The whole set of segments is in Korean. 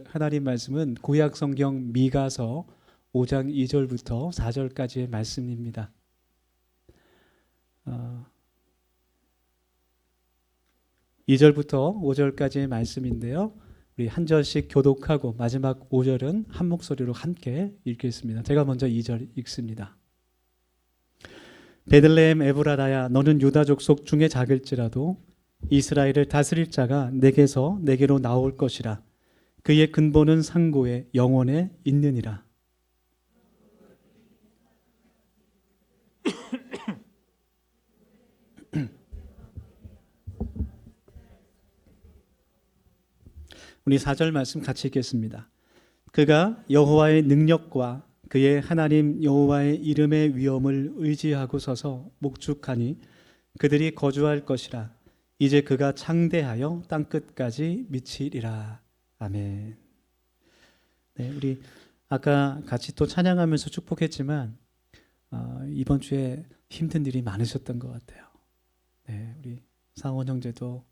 하나님 말씀은 구약 성경 미가서 5장 2절부터 4절까지의 말씀입니다. 2절부터 5절까지의 말씀인데요. 우리 한 절씩 교독하고 마지막 5절은 한 목소리로 함께 읽겠습니다. 제가 먼저 2절 읽습니다. 베들레헴 에브라다야, 너는 유다 족속 중에 작을지라도 이스라엘을 다스릴 자가 내게서 내게로 나올 것이라. 그의 근본은 상고에 영원에 있느니라. 우리 4절 말씀 같이 읽겠습니다. 그가 여호와의 능력과 그의 하나님 여호와의 이름의 위엄을 의지하고 서서 목축하니 그들이 거주할 것이라. 이제 그가 창대하여 땅끝까지 미치리라. 아멘. 네, 우리 아까 같이 또 찬양하면서 축복했지만 이번 주에 힘든 일이 많으셨던 것 같아요. 네, 우리 상원 형제도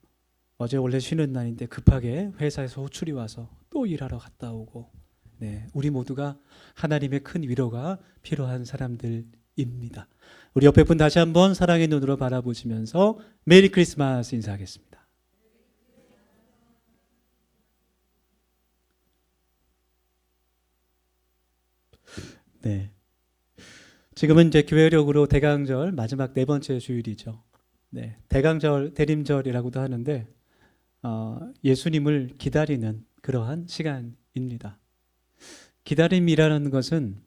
어제 원래 쉬는 날인데 급하게 회사에서 호출이 와서 또 일하러 갔다 오고, 네, 우리 모두가 하나님의 큰 위로가 필요한 사람들입니다. 우리 옆에 분 다시 한번 사랑의 눈으로 바라보시면서 메리 크리스마스 인사하겠습니다. 네, 지금은 이제 교회력으로 대강절 마지막 네 번째 주일이죠. 네, 대강절, 대림절이라고도 하는데 예수님을 기다리는 그러한 시간입니다. 기다림이라는 것은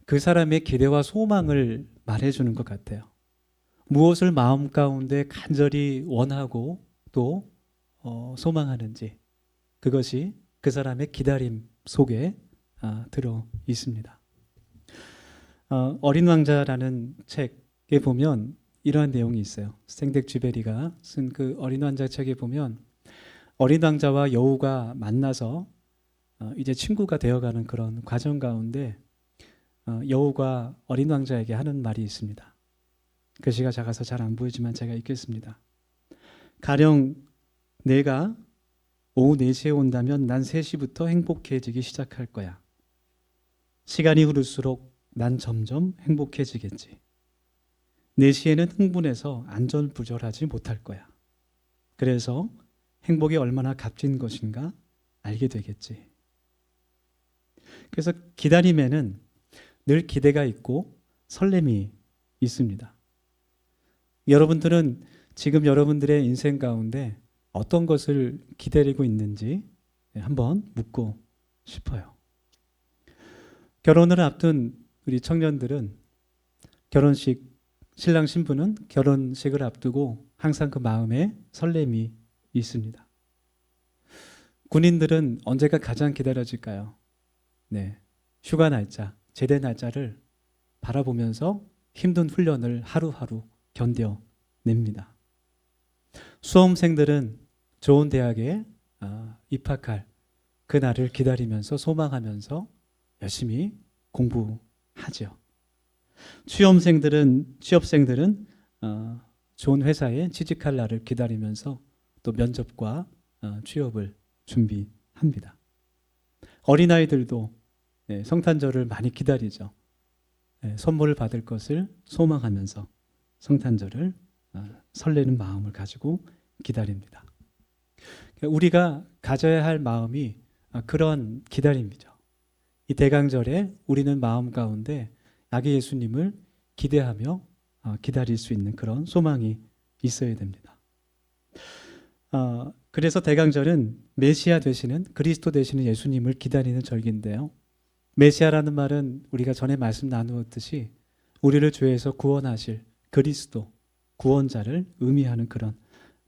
그 사람의 기대와 소망을 말해주는 것 같아요. 무엇을 마음 가운데 간절히 원하고 또 소망하는지, 그것이 그 사람의 기다림 속에 들어 있습니다. 어린 왕자라는 책에 보면 이러한 내용이 있어요. 스탱덱쥐베리가 쓴 그 어린 왕자 책에 보면 어린 왕자와 여우가 만나서 이제 친구가 되어가는 그런 과정 가운데 여우가 어린 왕자에게 하는 말이 있습니다. 글씨가 작아서 잘 안 보이지만 제가 읽겠습니다. 가령 내가 오후 4시에 온다면 난 3시부터 행복해지기 시작할 거야. 시간이 흐를수록 난 점점 행복해지겠지. 4시에는 흥분해서 안절부절하지 못할 거야. 그래서 행복이 얼마나 값진 것인가 알게 되겠지. 그래서 기다림에는 늘 기대가 있고 설렘이 있습니다. 여러분들은 지금 여러분들의 인생 가운데 어떤 것을 기다리고 있는지 한번 묻고 싶어요. 결혼을 앞둔 우리 청년들은 결혼식, 신랑 신부는 결혼식을 앞두고 항상 그 마음에 설렘이 있습니다. 군인들은 언제가 가장 기다려질까요? 네, 휴가 날짜, 제대 날짜를 바라보면서 힘든 훈련을 하루하루 견뎌냅니다. 수험생들은 좋은 대학에 입학할 그날을 기다리면서 소망하면서 열심히 공부하죠. 취업생들은 좋은 회사에 취직할 날을 기다리면서 또 면접과 취업을 준비합니다. 어린아이들도 성탄절을 많이 기다리죠. 선물을 받을 것을 소망하면서 성탄절을 설레는 마음을 가지고 기다립니다. 우리가 가져야 할 마음이 그런 기다림이죠. 이 대강절에 우리는 마음 가운데 아기 예수님을 기대하며 기다릴 수 있는 그런 소망이 있어야 됩니다. 그래서 대강절은 메시아 되시는, 그리스도 되시는 예수님을 기다리는 절기인데요. 메시아라는 말은 우리가 전에 말씀 나누었듯이 우리를 죄에서 구원하실 그리스도, 구원자를 의미하는 그런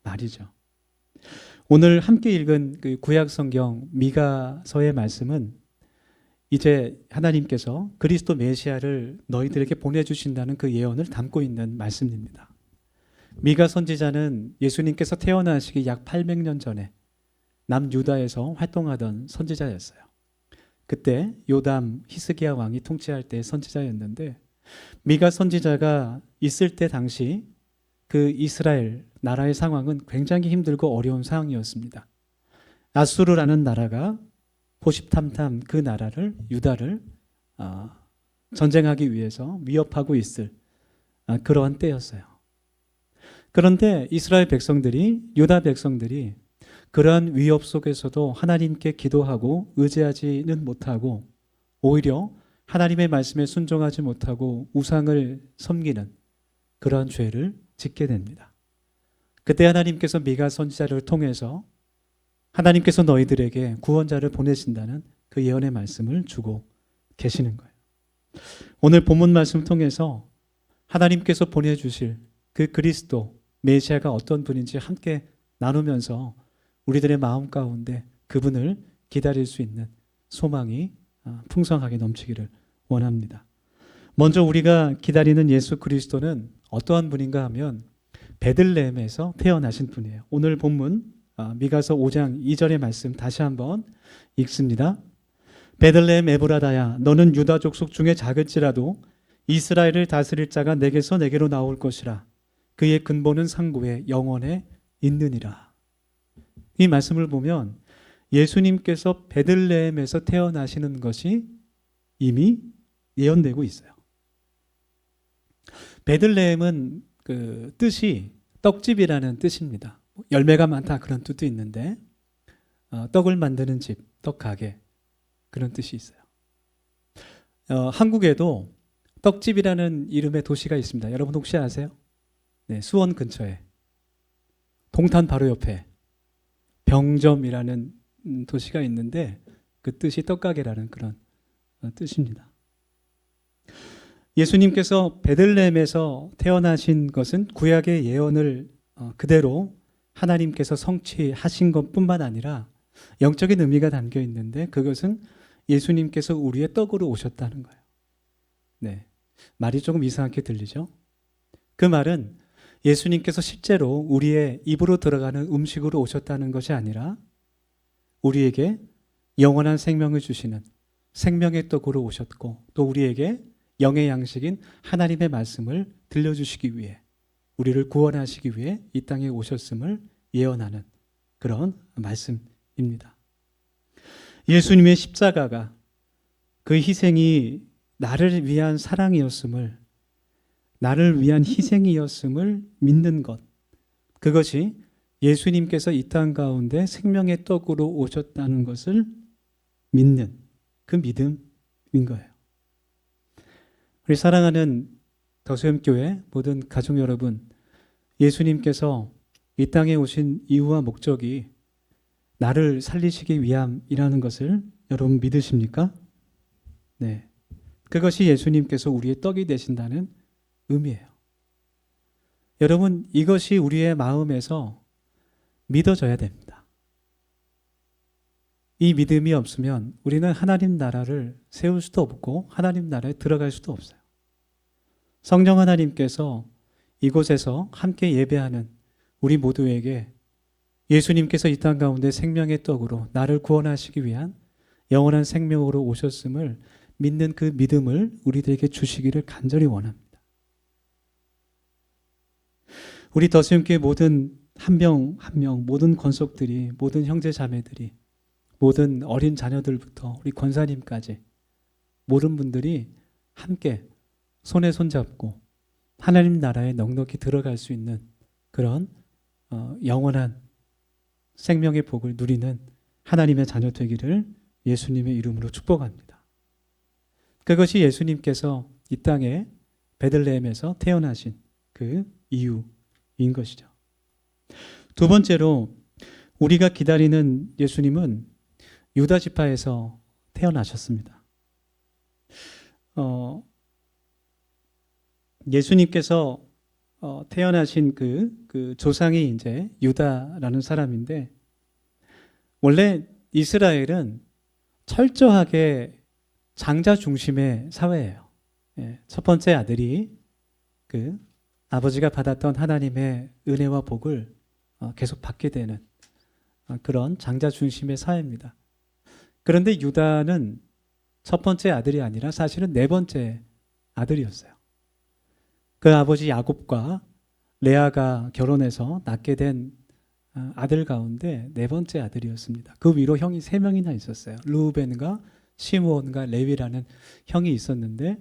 말이죠. 오늘 함께 읽은 그 구약 성경 미가서의 말씀은 이제 하나님께서 그리스도 메시아를 너희들에게 보내주신다는 그 예언을 담고 있는 말씀입니다. 미가 선지자는 예수님께서 태어나시기 약 800년 전에 남유다에서 활동하던 선지자였어요. 그때 요담 히스기야 왕이 통치할 때 선지자였는데, 미가 선지자가 있을 때 당시 그 이스라엘 나라의 상황은 굉장히 힘들고 어려운 상황이었습니다. 아수르라는 나라가 호십탐탐 그 나라를 유다를 전쟁하기 위해서 위협하고 있을 그러한 때였어요. 그런데 이스라엘 백성들이 유다 백성들이 그러한 위협 속에서도 하나님께 기도하고 의지하지는 못하고 오히려 하나님의 말씀에 순종하지 못하고 우상을 섬기는 그러한 죄를 짓게 됩니다. 그때 하나님께서 미가 선지자를 통해서 하나님께서 너희들에게 구원자를 보내신다는 그 예언의 말씀을 주고 계시는 거예요. 오늘 본문 말씀 통해서 하나님께서 보내주실 그 그리스도 메시아가 어떤 분인지 함께 나누면서 우리들의 마음 가운데 그분을 기다릴 수 있는 소망이 풍성하게 넘치기를 원합니다. 먼저 우리가 기다리는 예수 그리스도는 어떠한 분인가 하면 베들레헴에서 태어나신 분이에요. 오늘 본문 미가서 5장 2절의 말씀 다시 한번 읽습니다. 베들레헴 에브라다야 너는 유다 족속 중에 작을지라도 이스라엘을 다스릴 자가 내게서 내게로 나올 것이라. 그의 근본은 상고에 영원에 있느니라. 이 말씀을 보면 예수님께서 베들레헴에서 태어나시는 것이 이미 예언되고 있어요. 베들레헴은 그 뜻이 떡집이라는 뜻입니다. 열매가 많다 그런 뜻도 있는데 떡을 만드는 집, 떡가게 그런 뜻이 있어요. 한국에도 떡집이라는 이름의 도시가 있습니다. 여러분 혹시 아세요? 네, 수원 근처에 동탄 바로 옆에 병점이라는 도시가 있는데 그 뜻이 떡가게라는 그런 뜻입니다. 예수님께서 베들레헴에서 태어나신 것은 구약의 예언을 그대로 하나님께서 성취하신 것뿐만 아니라 영적인 의미가 담겨 있는데 그것은 예수님께서 우리의 떡으로 오셨다는 거예요. 네, 말이 조금 이상하게 들리죠? 그 말은 예수님께서 실제로 우리의 입으로 들어가는 음식으로 오셨다는 것이 아니라 우리에게 영원한 생명을 주시는 생명의 떡으로 오셨고 또 우리에게 영의 양식인 하나님의 말씀을 들려주시기 위해 우리를 구원하시기 위해 이 땅에 오셨음을 예언하는 그런 말씀입니다. 예수님의 십자가가 그 희생이 나를 위한 사랑이었음을 나를 위한 희생이었음을 믿는 것 그것이 예수님께서 이 땅 가운데 생명의 떡으로 오셨다는 것을 믿는 그 믿음인 거예요. 우리 사랑하는 더수염교회 모든 가족 여러분, 예수님께서 이 땅에 오신 이유와 목적이 나를 살리시기 위함이라는 것을 여러분 믿으십니까? 네, 그것이 예수님께서 우리의 떡이 되신다는 의미예요. 여러분 이것이 우리의 마음에서 믿어져야 됩니다. 이 믿음이 없으면 우리는 하나님 나라를 세울 수도 없고 하나님 나라에 들어갈 수도 없어요. 성령 하나님께서 이곳에서 함께 예배하는 우리 모두에게 예수님께서 이 땅 가운데 생명의 떡으로 나를 구원하시기 위한 영원한 생명으로 오셨음을 믿는 그 믿음을 우리들에게 주시기를 간절히 원합니다. 우리 더수영교회 모든 한 명 한 명 모든 권속들이 모든 형제 자매들이 모든 어린 자녀들부터 우리 권사님까지 모든 분들이 함께 손에 손잡고 하나님 나라에 넉넉히 들어갈 수 있는 그런 영원한 생명의 복을 누리는 하나님의 자녀 되기를 예수님의 이름으로 축복합니다. 그것이 예수님께서 이 땅에 베들레헴에서 태어나신 그 이유인 것이죠. 두 번째로 우리가 기다리는 예수님은 유다 지파에서 태어나셨습니다. 예수님께서 태어나신 그 조상이 이제 유다라는 사람인데 원래 이스라엘은 철저하게 장자 중심의 사회예요. 첫 번째 아들이 그 아버지가 받았던 하나님의 은혜와 복을 계속 받게 되는 그런 장자 중심의 사회입니다. 그런데 유다는 첫 번째 아들이 아니라 사실은 네 번째 아들이었어요. 그 아버지 야곱과 레아가 결혼해서 낳게 된 아들 가운데 네 번째 아들이었습니다. 그 위로 형이 세 명이나 있었어요. 르우벤과 시므온과 레위라는 형이 있었는데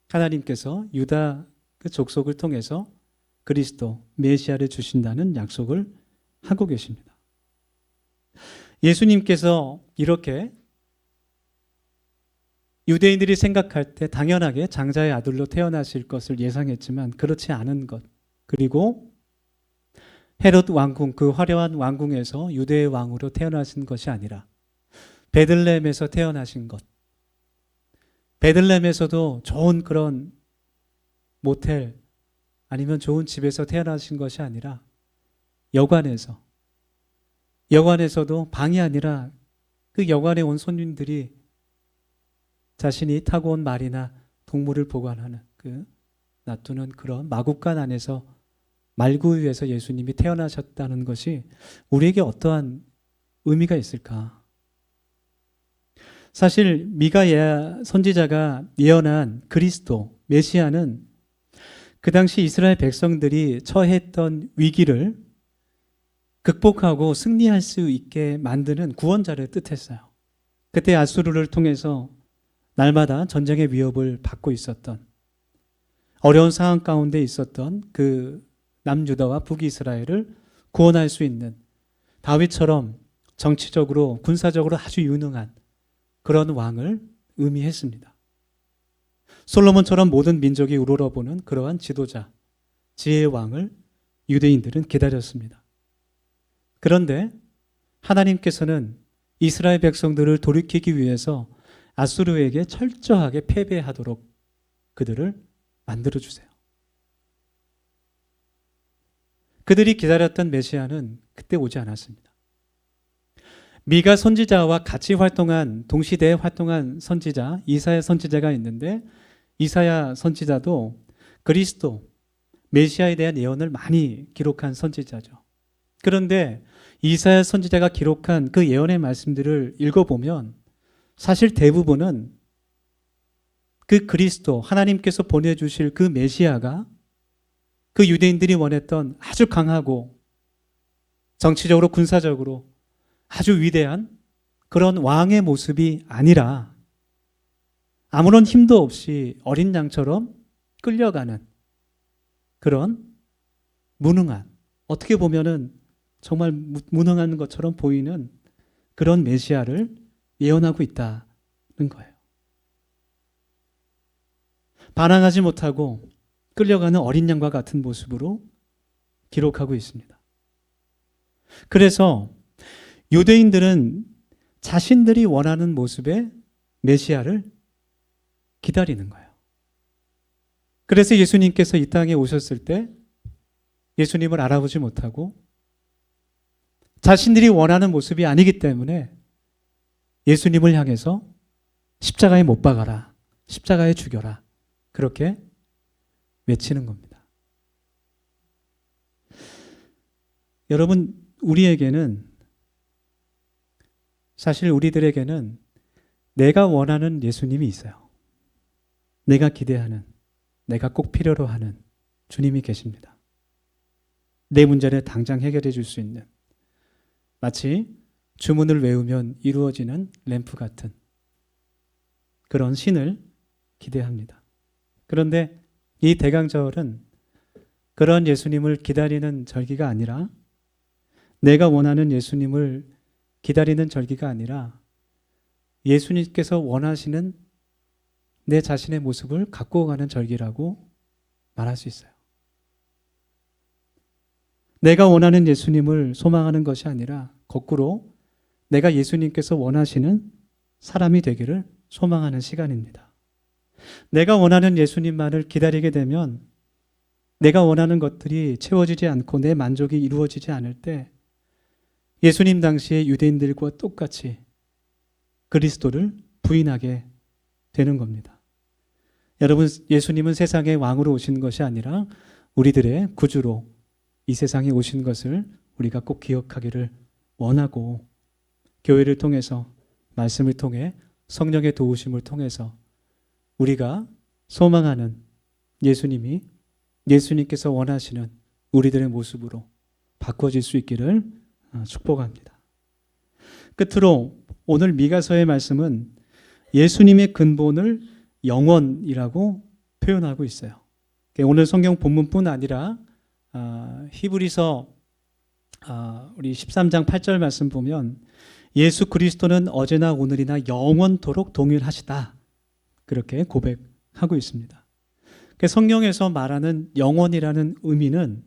하나님께서 유다 그 족속을 통해서 그리스도 메시아를 주신다는 약속을 하고 계십니다. 예수님께서 이렇게 유대인들이 생각할 때 당연하게 장자의 아들로 태어나실 것을 예상했지만 그렇지 않은 것, 그리고 헤롯 왕궁, 그 화려한 왕궁에서 유대의 왕으로 태어나신 것이 아니라 베들레헴에서 태어나신 것, 베들레헴에서도 좋은 그런 모텔 아니면 좋은 집에서 태어나신 것이 아니라 여관에서도 방이 아니라 그 여관에 온 손님들이 자신이 타고 온 말이나 동물을 보관하는 놔두는 그런 마구간 안에서 말구유에서 예수님이 태어나셨다는 것이 우리에게 어떠한 의미가 있을까? 사실 미가 선지자가 예언한 그리스도 메시아는 그 당시 이스라엘 백성들이 처했던 위기를 극복하고 승리할 수 있게 만드는 구원자를 뜻했어요. 그때 아수르를 통해서 날마다 전쟁의 위협을 받고 있었던, 어려운 상황 가운데 있었던 그 남유다와 북이스라엘을 구원할 수 있는 다윗처럼 정치적으로 군사적으로 아주 유능한 그런 왕을 의미했습니다. 솔로몬처럼 모든 민족이 우러러보는 그러한 지도자, 지혜의 왕을 유대인들은 기다렸습니다. 그런데 하나님께서는 이스라엘 백성들을 돌이키기 위해서 아수르에게 철저하게 패배하도록 그들을 만들어주세요. 그들이 기다렸던 메시아는 그때 오지 않았습니다. 미가 선지자와 같이 동시대에 활동한 선지자, 이사야 선지자가 있는데 이사야 선지자도 그리스도, 메시아에 대한 예언을 많이 기록한 선지자죠. 그런데 이사야 선지자가 기록한 그 예언의 말씀들을 읽어보면 사실 대부분은 그 그리스도, 하나님께서 보내주실 그 메시아가 그 유대인들이 원했던 아주 강하고 정치적으로 군사적으로 아주 위대한 그런 왕의 모습이 아니라 아무런 힘도 없이 어린 양처럼 끌려가는 그런 무능한, 어떻게 보면은 정말 무능한 것처럼 보이는 그런 메시아를 예언하고 있다는 거예요. 반항하지 못하고 끌려가는 어린 양과 같은 모습으로 기록하고 있습니다. 그래서 유대인들은 자신들이 원하는 모습의 메시아를 기다리는 거예요. 그래서 예수님께서 이 땅에 오셨을 때 예수님을 알아보지 못하고 자신들이 원하는 모습이 아니기 때문에 예수님을 향해서 십자가에 못 박아라, 십자가에 죽여라, 그렇게 외치는 겁니다. 여러분, 우리들에게는 내가 원하는 예수님이 있어요. 내가 기대하는, 내가 꼭 필요로 하는 주님이 계십니다. 내 문제를 당장 해결해 줄 수 있는, 마치 주문을 외우면 이루어지는 램프 같은 그런 신을 기대합니다. 그런데 이 대강절은 그런 예수님을 기다리는 절기가 아니라, 내가 원하는 예수님을 기다리는 절기가 아니라 예수님께서 원하시는 내 자신의 모습을 갖고 가는 절기라고 말할 수 있어요. 내가 원하는 예수님을 소망하는 것이 아니라 거꾸로 내가 예수님께서 원하시는 사람이 되기를 소망하는 시간입니다. 내가 원하는 예수님만을 기다리게 되면 내가 원하는 것들이 채워지지 않고 내 만족이 이루어지지 않을 때 예수님 당시의 유대인들과 똑같이 그리스도를 부인하게 되는 겁니다. 여러분, 예수님은 세상의 왕으로 오신 것이 아니라 우리들의 구주로 이 세상에 오신 것을 우리가 꼭 기억하기를 원하고, 교회를 통해서, 말씀을 통해, 성령의 도우심을 통해서 우리가 소망하는 예수님이 예수님께서 원하시는 우리들의 모습으로 바꿔질 수 있기를 축복합니다. 끝으로 오늘 미가서의 말씀은 예수님의 근본을 영원이라고 표현하고 있어요. 오늘 성경 본문뿐 아니라 히브리서 우리 13장 8절 말씀 보면 예수 그리스도는 어제나 오늘이나 영원토록 동일하시다, 그렇게 고백하고 있습니다. 성경에서 말하는 영원이라는 의미는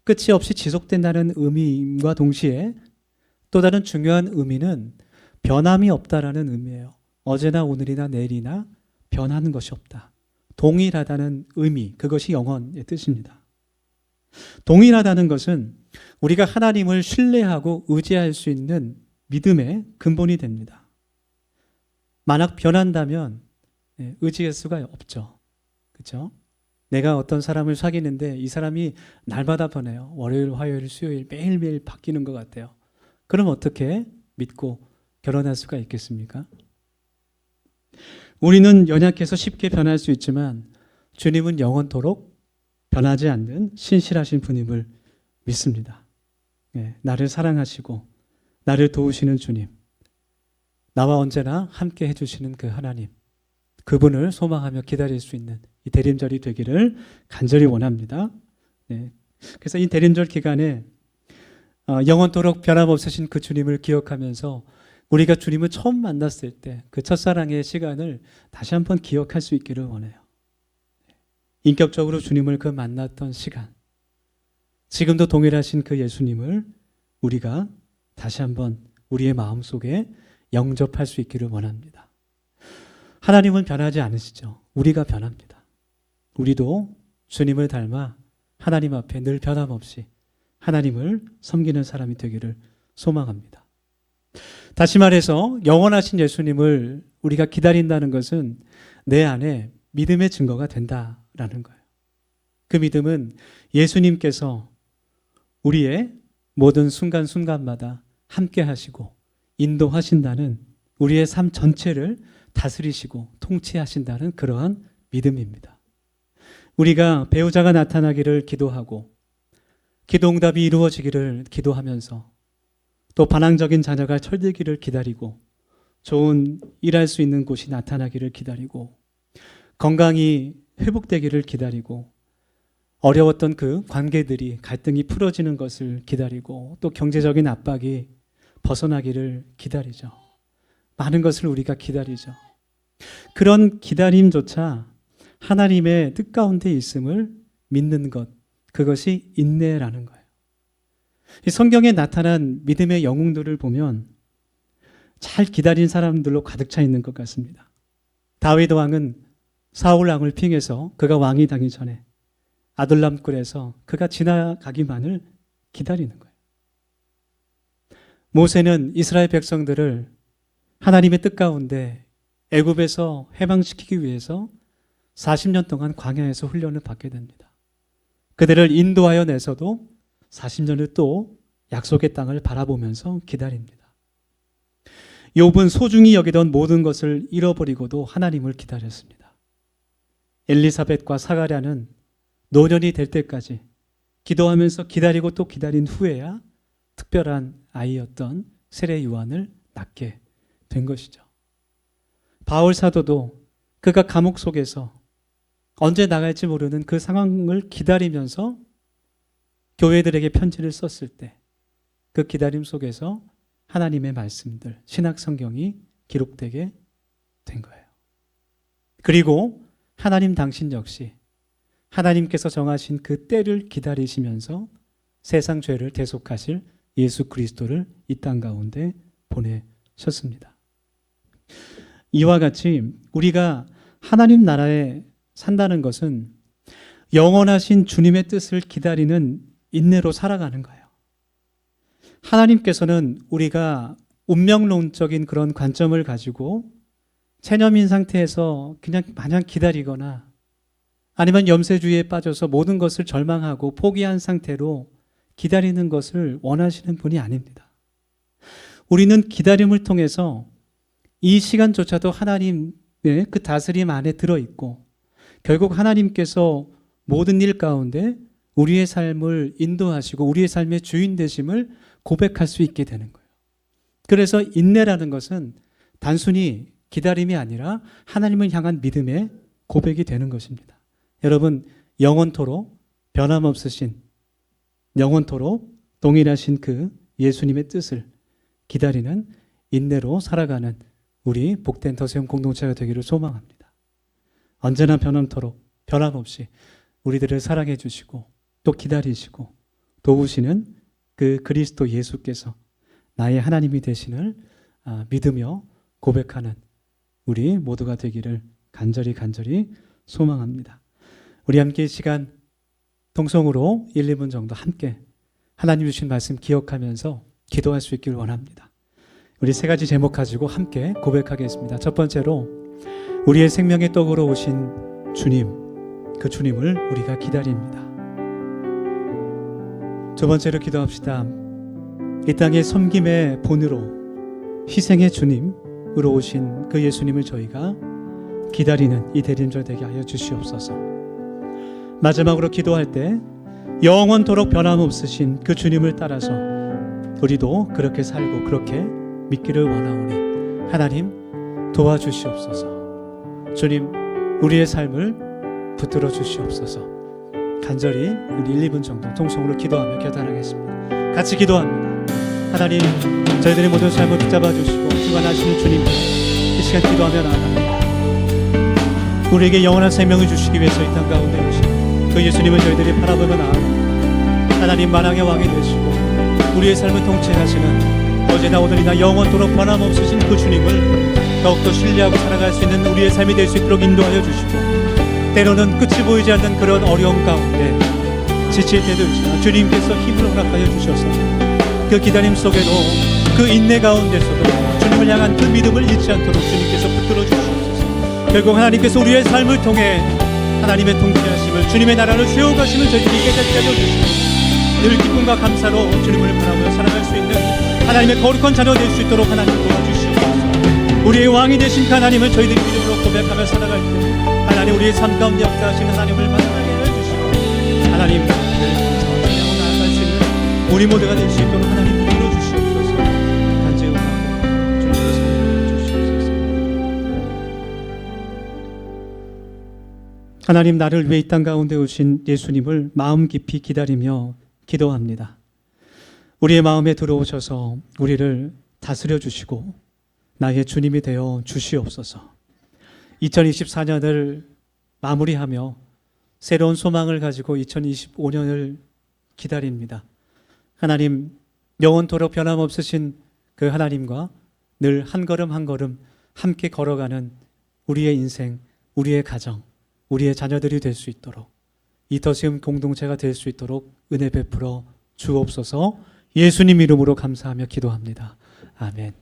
끝이 없이 지속된다는 의미와 동시에 또 다른 중요한 의미는 변함이 없다라는 의미예요. 어제나 오늘이나 내일이나 변하는 것이 없다. 동일하다는 의미, 그것이 영원의 뜻입니다. 동일하다는 것은 우리가 하나님을 신뢰하고 의지할 수 있는 믿음의 근본이 됩니다. 만약 변한다면 의지할 수가 없죠. 그렇죠? 내가 어떤 사람을 사귀는데 이 사람이 날마다 변해요. 월요일, 화요일, 수요일 매일매일 바뀌는 것 같아요. 그럼 어떻게 믿고 결혼할 수가 있겠습니까? 우리는 연약해서 쉽게 변할 수 있지만 주님은 영원토록 변하지 않는 신실하신 분임을 믿습니다. 나를 사랑하시고 나를 도우시는 주님, 나와 언제나 함께 해주시는 그 하나님, 그분을 소망하며 기다릴 수 있는 이 대림절이 되기를 간절히 원합니다. 그래서 이 대림절 기간에 영원토록 변함없으신 그 주님을 기억하면서 우리가 주님을 처음 만났을 때 그 첫사랑의 시간을 다시 한번 기억할 수 있기를 원해요. 인격적으로 주님을 그 만났던 시간, 지금도 동일하신 그 예수님을 우리가 다시 한번 우리의 마음속에 영접할 수 있기를 원합니다. 하나님은 변하지 않으시죠. 우리가 변합니다. 우리도 주님을 닮아 하나님 앞에 늘 변함없이 하나님을 섬기는 사람이 되기를 소망합니다. 다시 말해서 영원하신 예수님을 우리가 기다린다는 것은 내 안에 믿음의 증거가 된다라는 거예요. 그 믿음은 예수님께서 우리의 모든 순간순간마다 함께 하시고 인도하신다는, 우리의 삶 전체를 다스리시고 통치하신다는 그러한 믿음입니다. 우리가 배우자가 나타나기를 기도하고 기도응답이 이루어지기를 기도하면서 또 반항적인 자녀가 철들기를 기다리고 좋은 일할 수 있는 곳이 나타나기를 기다리고 건강이 회복되기를 기다리고 어려웠던 그 관계들이, 갈등이 풀어지는 것을 기다리고 또 경제적인 압박이 벗어나기를 기다리죠. 많은 것을 우리가 기다리죠. 그런 기다림조차 하나님의 뜻 가운데 있음을 믿는 것, 그것이 인내라는 거예요. 이 성경에 나타난 믿음의 영웅들을 보면 잘 기다린 사람들로 가득 차 있는 것 같습니다. 다윗 왕은 사울 왕을 핑해서 그가 왕이 되기 전에 아둘람 굴에서 그가 지나가기만을 기다리는 거예요. 모세는 이스라엘 백성들을 하나님의 뜻 가운데 애굽에서 해방시키기 위해서 40년 동안 광야에서 훈련을 받게 됩니다. 그들을 인도하여 내서도 40년을 또 약속의 땅을 바라보면서 기다립니다. 욥은 소중히 여기던 모든 것을 잃어버리고도 하나님을 기다렸습니다. 엘리사벳과 사가랴는 노년이 될 때까지 기도하면서 기다리고 또 기다린 후에야 특별한 아이였던 세례 요한을 낳게 된 것이죠. 바울 사도도 그가 감옥 속에서 언제 나갈지 모르는 그 상황을 기다리면서 교회들에게 편지를 썼을 때 그 기다림 속에서 하나님의 말씀들, 신약 성경이 기록되게 된 거예요. 그리고 하나님 당신 역시 하나님께서 정하신 그 때를 기다리시면서 세상 죄를 대속하실 예수 그리스도를 이 땅 가운데 보내셨습니다. 이와 같이 우리가 하나님 나라에 산다는 것은 영원하신 주님의 뜻을 기다리는 인내로 살아가는 거예요. 하나님께서는 우리가 운명론적인 그런 관점을 가지고 체념인 상태에서 그냥 마냥 기다리거나 아니면 염세주의에 빠져서 모든 것을 절망하고 포기한 상태로 기다리는 것을 원하시는 분이 아닙니다. 우리는 기다림을 통해서 이 시간조차도 하나님의 그 다스림 안에 들어있고 결국 하나님께서 모든 일 가운데 우리의 삶을 인도하시고 우리의 삶의 주인 되심을 고백할 수 있게 되는 거예요. 그래서 인내라는 것은 단순히 기다림이 아니라 하나님을 향한 믿음의 고백이 되는 것입니다. 여러분, 영원토록 변함없으신, 영원토록 동일하신 그 예수님의 뜻을 기다리는 인내로 살아가는 우리 복된 더세움 공동체가 되기를 소망합니다. 언제나 변함토록 변함없이 우리들을 사랑해 주시고 또 기다리시고 도우시는 그 그리스도 예수께서 나의 하나님이 되심을 믿으며 고백하는 우리 모두가 되기를 간절히 소망합니다. 우리 함께 이 시간 동성으로 1, 2분 정도 함께 하나님 주신 말씀 기억하면서 기도할 수 있기를 원합니다. 우리 세 가지 제목 가지고 함께 고백하겠습니다. 첫 번째로 우리의 생명의 떡으로 오신 주님, 그 주님을 우리가 기다립니다. 두 번째로 기도합시다. 이 땅의 섬김의 본으로 희생의 주님으로 오신 그 예수님을 저희가 기다리는 이 대림절 되게 하여 주시옵소서. 마지막으로 기도할 때 영원토록 변함없으신 그 주님을 따라서 우리도 그렇게 살고 그렇게 믿기를 원하오니 하나님 도와주시옵소서. 주님, 우리의 삶을 붙들어 주시옵소서. 간절히 우리 1, 2분 정도 통성으로 기도하며 결단하겠습니다. 같이 기도합니다. 하나님, 저희들의 모든 삶을 붙잡아 주시고 주관하시는 주님께 이 시간 기도하며 나아갑니다. 우리에게 영원한 생명을 주시기 위해서 이 땅 가운데 오신 그 예수님을 저희들이 바라보며 나아갑니다. 하나님, 만왕의 왕이 되시고 우리의 삶을 통치하시는 어제나 오늘이나 영원토록 변함없으신 그 주님을 더욱더 신뢰하고 살아갈 수 있는 우리의 삶이 될 수 있도록 인도하여 주시고, 때로는 끝이 보이지 않는 그런 어려움 가운데 지칠 때도 있으나 주님께서 힘을 허락하여 주셔서 그 기다림 속에도 그 인내 가운데서도 주님을 향한 그 믿음을 잃지 않도록 주님께서 붙들어 주시옵소서. 결국 하나님께서 우리의 삶을 통해 하나님의 통치하심을, 주님의 나라를 세워가심을 저희들이 깨닫게 하여 주시고 늘 기쁨과 감사로 주님을 바라보며 살아갈 수 있는 하나님의 거룩한 자녀 될 수 있도록 하나님 도와주시옵소서. 우리의 왕이 되신 그 하나님을 저희들이 믿음으로 고백하며 살아갈 때 하나님, 우리의 삶 가운데 역사하시는 하나님을 만나게 해주시고 하나님 전진하고 나아갈 수 있는 우리 모두가 될 수 있도록 하나님 붙들어 주시옵소서. 간절하고 주님께서 주시옵소서. 하나님, 나를 위해 이 땅 가운데 오신 예수님을 마음 깊이 기다리며 기도합니다. 우리의 마음에 들어오셔서 우리를 다스려 주시고 나의 주님이 되어 주시옵소서. 2024년을 마무리하며 새로운 소망을 가지고 2025년을 기다립니다. 하나님, 영원토록 변함없으신 그 하나님과 늘 한 걸음 한 걸음 함께 걸어가는 우리의 인생, 우리의 가정, 우리의 자녀들이 될 수 있도록, 이 더세움 공동체가 될 수 있도록 은혜 베풀어 주옵소서. 예수님 이름으로 감사하며 기도합니다. 아멘.